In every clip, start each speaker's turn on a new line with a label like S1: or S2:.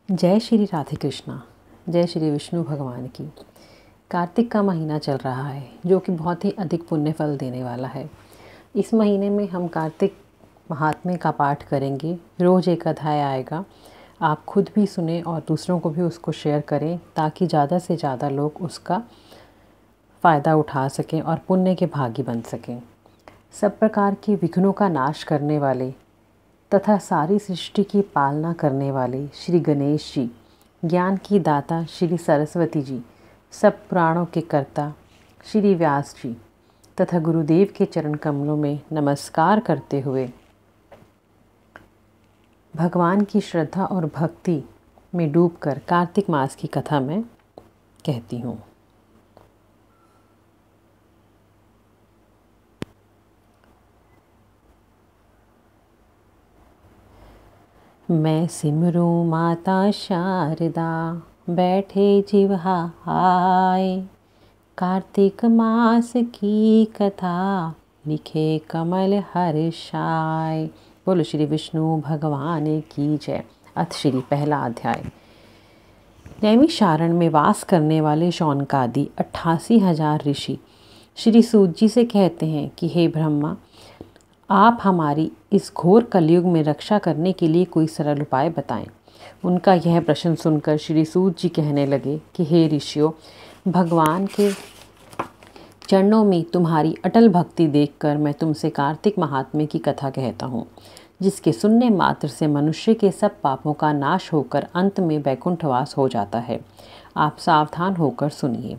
S1: जय श्री राधे कृष्णा। जय श्री विष्णु भगवान की। कार्तिक का महीना चल रहा है जो कि बहुत ही अधिक पुण्य फल देने वाला है। इस महीने में हम कार्तिक महात्म्य का पाठ करेंगे। रोज़ एक अध्याय आएगा। आप खुद भी सुने और दूसरों को भी उसको शेयर करें ताकि ज़्यादा से ज़्यादा लोग उसका फ़ायदा उठा सकें और पुण्य के भागी बन सकें। सब प्रकार के विघ्नों का नाश करने वाले तथा सारी सृष्टि की पालना करने वाले श्री गणेश जी, ज्ञान की दाता श्री सरस्वती जी, सब पुराणों के कर्ता श्री व्यास जी तथा गुरुदेव के चरण कमलों में नमस्कार करते हुए भगवान की श्रद्धा और भक्ति में डूबकर कार्तिक मास की कथा मैं कहती हूँ। मैं सिमरूं माता शारदा, बैठे जिह्वाए, कार्तिक मास की कथा, लिखे कमल हर्षाय। बोलो श्री विष्णु भगवान की जय। अथ श्री पहला अध्याय। नैमिषारण्य में वास करने वाले शौनकादि 88,000 ऋषि श्री सूत जी से कहते हैं कि हे ब्रह्मा, आप हमारी इस घोर कलयुग में रक्षा करने के लिए कोई सरल उपाय बताएं। उनका यह प्रश्न सुनकर श्री सूत जी कहने लगे कि हे ऋषियों, भगवान के चरणों में तुम्हारी अटल भक्ति देखकर मैं तुमसे कार्तिक महात्म्य की कथा कहता हूँ, जिसके सुनने मात्र से मनुष्य के सब पापों का नाश होकर अंत में वैकुंठवास हो जाता है। आप सावधान होकर सुनिए।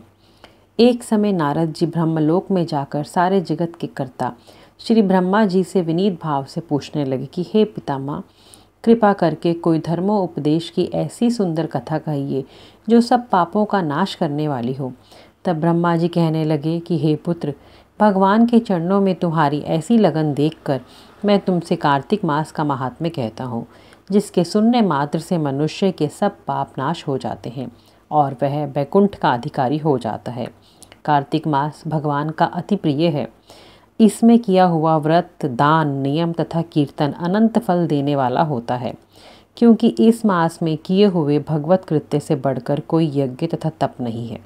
S1: एक समय नारद जी ब्रह्मलोक में जाकर सारे जगत के कर्ता श्री ब्रह्मा जी से विनीत भाव से पूछने लगे कि हे पितामह, कृपा करके कोई धर्मोपदेश की ऐसी सुंदर कथा कहिए जो सब पापों का नाश करने वाली हो। तब ब्रह्मा जी कहने लगे कि हे पुत्र, भगवान के चरणों में तुम्हारी ऐसी लगन देखकर मैं तुमसे कार्तिक मास का महात्म्य कहता हूँ, जिसके सुनने मात्र से मनुष्य के सब पाप नाश हो जाते हैं और वह वैकुंठ का अधिकारी हो जाता है। कार्तिक मास भगवान का अति प्रिय है। इसमें किया हुआ व्रत, दान, नियम तथा कीर्तन अनंत फल देने वाला होता है, क्योंकि इस मास में किए हुए भगवत कृत्य से बढ़कर कोई यज्ञ तथा तप नहीं है।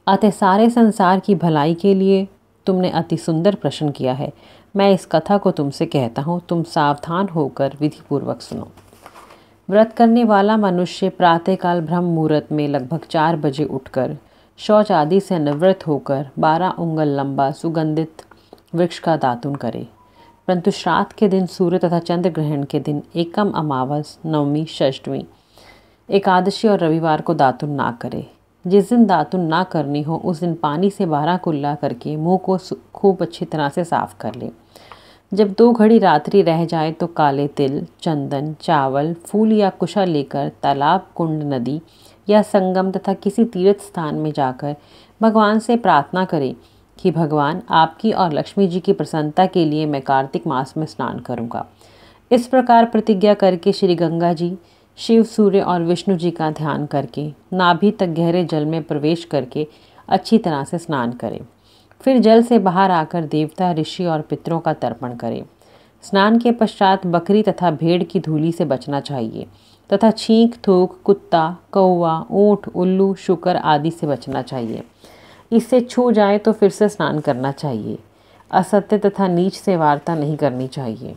S1: अतः सारे संसार की भलाई के लिए तुमने अति सुंदर प्रश्न किया है। मैं इस कथा को तुमसे कहता हूँ, तुम सावधान होकर विधिपूर्वक सुनो। व्रत करने वाला मनुष्य प्रातःकाल ब्रह्म मुहूर्त में लगभग 4 बजे उठकर शौच आदि से निवृत्त होकर 12 उंगल लंबा सुगंधित वृक्ष का दातुन करे। परंतु श्राद्ध के दिन, सूर्य तथा चंद्र ग्रहण के दिन, एकम अमावस, नवमी, षष्ठवी, एकादशी और रविवार को दातुन ना करे। जिस दिन दातुन ना करनी हो उस दिन पानी से 12 कुल्ला करके मुंह को खूब अच्छी तरह से साफ कर ले। जब 2 घड़ी रात्रि रह जाए तो काले तिल, चंदन, चावल, फूल या कुशा लेकर तालाब, कुंड, नदी या संगम तथा किसी तीर्थ स्थान में जाकर भगवान से प्रार्थना करें कि भगवान, आपकी और लक्ष्मी जी की प्रसन्नता के लिए मैं कार्तिक मास में स्नान करूंगा। इस प्रकार प्रतिज्ञा करके श्री गंगा जी, शिव, सूर्य और विष्णु जी का ध्यान करके नाभि तक गहरे जल में प्रवेश करके अच्छी तरह से स्नान करें। फिर जल से बाहर आकर देवता, ऋषि और पितरों का तर्पण करें। स्नान के पश्चात बकरी तथा भेड़ की धूली से बचना चाहिए तथा छींक, थूक, कुत्ता, कौवा, ऊंट, उल्लू, शुकर आदि से बचना चाहिए। इससे छू जाए तो फिर से स्नान करना चाहिए। असत्य तथा नीच से वार्ता नहीं करनी चाहिए।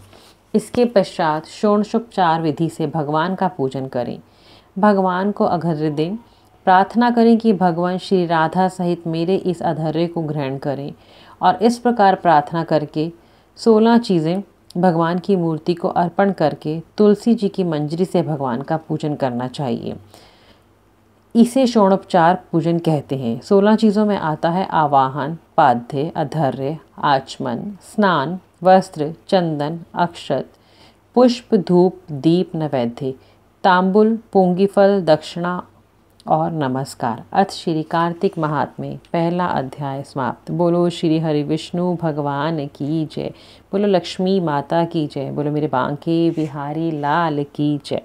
S1: इसके पश्चात षोडशोपचार विधि से भगवान का पूजन करें। भगवान को अर्घ्य दें। प्रार्थना करें कि भगवान श्री राधा सहित मेरे इस अर्घ्य को ग्रहण करें और इस प्रकार प्रार्थना करके 16 चीज़ें भगवान की मूर्ति को अर्पण करके तुलसी जी की मंजरी से भगवान का पूजन करना चाहिए। इसे षोडशोपचार पूजन कहते हैं। 16 चीज़ों में आता है आवाहन, पाद्य, अर्घ्य, आचमन, स्नान, वस्त्र, चंदन, अक्षत, पुष्प, धूप, दीप, नैवेद्य, तांबुल, पूंगीफल, दक्षिणा और नमस्कार। अथ श्री कार्तिक महात्म्य पहला अध्याय समाप्त। बोलो श्री हरि विष्णु भगवान की जय। बोलो लक्ष्मी माता की जय। बोलो मेरे बांके बिहारी लाल की जय।